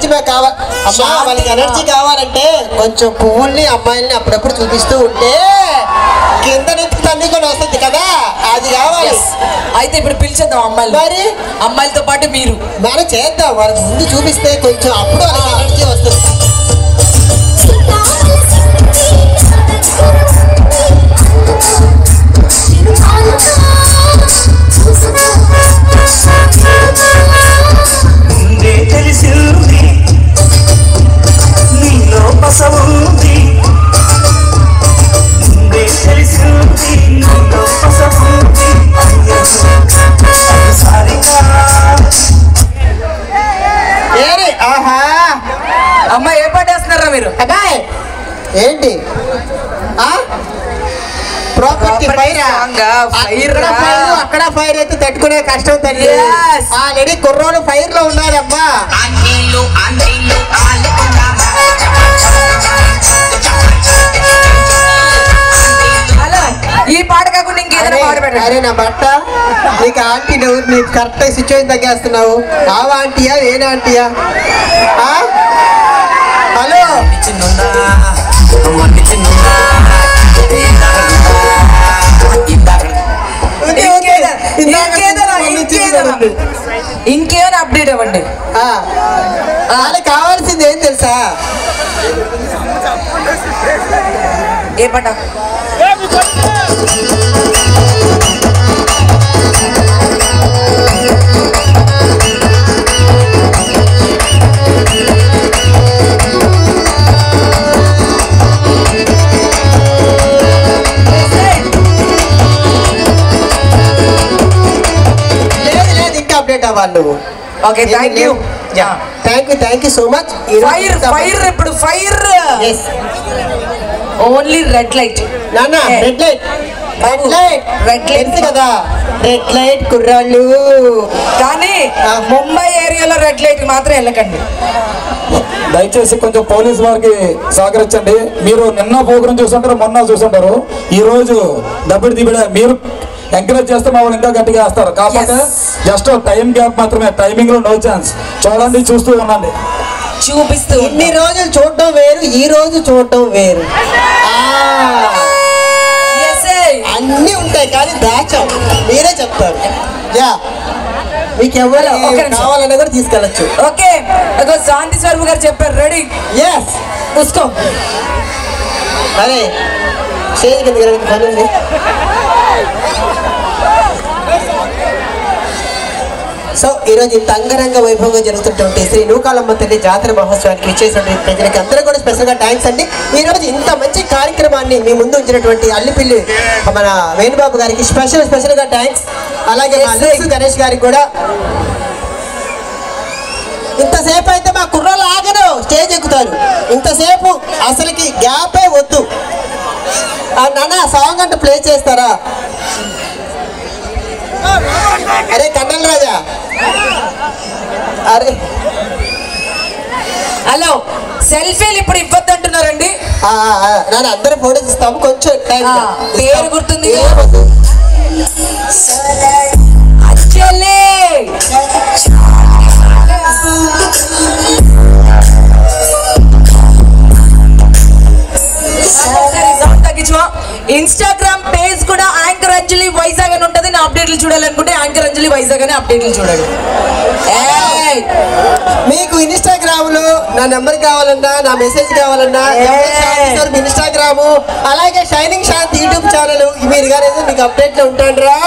Energy అమ్మా వాళ్ళకి energy కావాలంటే కొంచెం పువ్వుల్ని అమ్మాయిల్ని అప్పుడప్పుడు చూపిస్తూ ఉంటే కింద నుంచి తన్ని కూడా వస్తుంది కదా, అది కావాలి. అయితే ఇప్పుడు పిలిచేద్దాం అమ్మాయిలు. మరి అమ్మాయిలతో పాటు మీరు మనం చేద్దాం, వాళ్ళకి ముందు చూపిస్తే కొంచెం అప్పుడు వాళ్ళకి ఎనర్జీ వస్తుంది. ముందే తెలిసింది నీలో పసవుంది, ముందే తెలిసింది నీలో పసవుంది. ఆహా అమ్మ ఏ పాట వేస్తున్నారా మీరు? అబ్బాయి ఏంటి ప్రాపర్టీ ఫైర్, అక్కడ ఫైర్ అయితే తట్టుకునే కష్టం తల్లి. ఆల్రెడీ కుర్రోలు ఫైర్ లో ఉన్నారమ్మా. ఈ పాట కాకుండా ఇంకేదైనా పాట పెట్టండి. అరే నా బట్ట నీకు ఆంటీ నువ్వు నీకు కరెక్ట్ సిచ్యువేషన్ తగ్గేస్తున్నావు. ఆవా ఆంటీయా ఏనా ఆంటీయా? హలో ఇంకేమైనా అప్డేట్ అవ్వండి. వాళ్ళకి కావాల్సింది ఏం తెలుసా? ఏ పాట? వాళ్ళు okay thank you so much. Fire ఇప్పుడు ఫైర్ ఓన్లీ రెడ్ లైట్ నాన్న, రెడ్ లైట్ కదా, రెడ్ లైట్ కుర్రాళ్ళు. కానీ ముంబై ఏరియాలో రెడ్ లైట్ మాత్రం వెళ్ళకండి దయచేసి. కొంచెం పోలీసు వారికి సహకరించండి. మీరు నిన్న ప్రోగ్రాం చూసుంటారు, మొన్న చూసుంటారు. ఈ రోజు దబ్బిడి దిబిడ మీరు ఎంకరేజ్ చేస్తే మా వాళ్ళు ఇంకా గట్టిగా వేస్తారు. కాకపోతే జస్ట్ టైం గ్యాప్ మాత్రమే, టైమింగ్ లో నో ఛాన్స్. చూడండి, చూస్తూ ఉండండి. చూపిస్తూ ఇన్ని రోజులు చూడటం వేరు, ఈ రోజు చూడటం వేరు. అన్నీ ఉంటాయి కానీ దాచాం, మీరే చెప్తారు. యా మీకు ఎవరు కావాలన్నా కూడా తీసుకెళ్ళచ్చు. ఓకే శాంతి స్వరూప్ గారు చెప్పారు రెడీ. ఎస్ చూసుకో. అరే స్టేజ్ కింద పని ఉంది. సో ఈరోజు ఇంత అంగరంగ వైభవంగా జరుగుతున్నటువంటి శ్రీ నూకాలమ్మ తల్లి జాతర మహోత్సవానికి ఇచ్చేసినటువంటి ప్రజలకి అందరూ కూడా స్పెషల్గా థ్యాంక్స్ అండి. ఈరోజు ఇంత మంచి కార్యక్రమాన్ని మీ ముందు ఉంచినటువంటి అల్లిపిల్లి మన వేణుబాబు గారికి స్పెషల్గా థ్యాంక్స్. అలాగే గణేష్ గారికి కూడా. ఇంతసేపు అయితే మా కుర్రోళ్ళు ఆగరు, స్టేజ్ ఎక్కుతారు. ఇంతసేపు అసలుకి గ్యాపే వద్దు. నాన్న సాంగ్ అంటే ప్లే చేస్తారా? అరే కన్నల్ రాజా, అరే హలో సెల్ఫీలు ఇప్పుడు ఇవ్వద్దు అంటున్నారండి. నేను అందరూ ఫోటోస్ ఇస్తాము, కొంచెం టైం. పేరు గుర్తుంది ఇన్స్టాగ్రామ్ పేజ్ కూడా యాంకర్ అంజలి వైజాగ్ అని ఉంటుంది. నా అప్డేట్లు చూడాలనుకుంటే యాంకర్ అంజలి వైజాగ్ అని అప్డేట్లు చూడండి. మీకు ఇన్స్టాగ్రామ్ లో నా నెంబర్ కావాలన్నా, నా మెసేజ్ కావాలన్నా ఇన్స్టాగ్రామ్, అలాగే షైనింగ్ శాంతి యూట్యూబ్ ఛానల్ మీరు కానీ మీకు అప్డేట్ లో ఉంటాడు రా.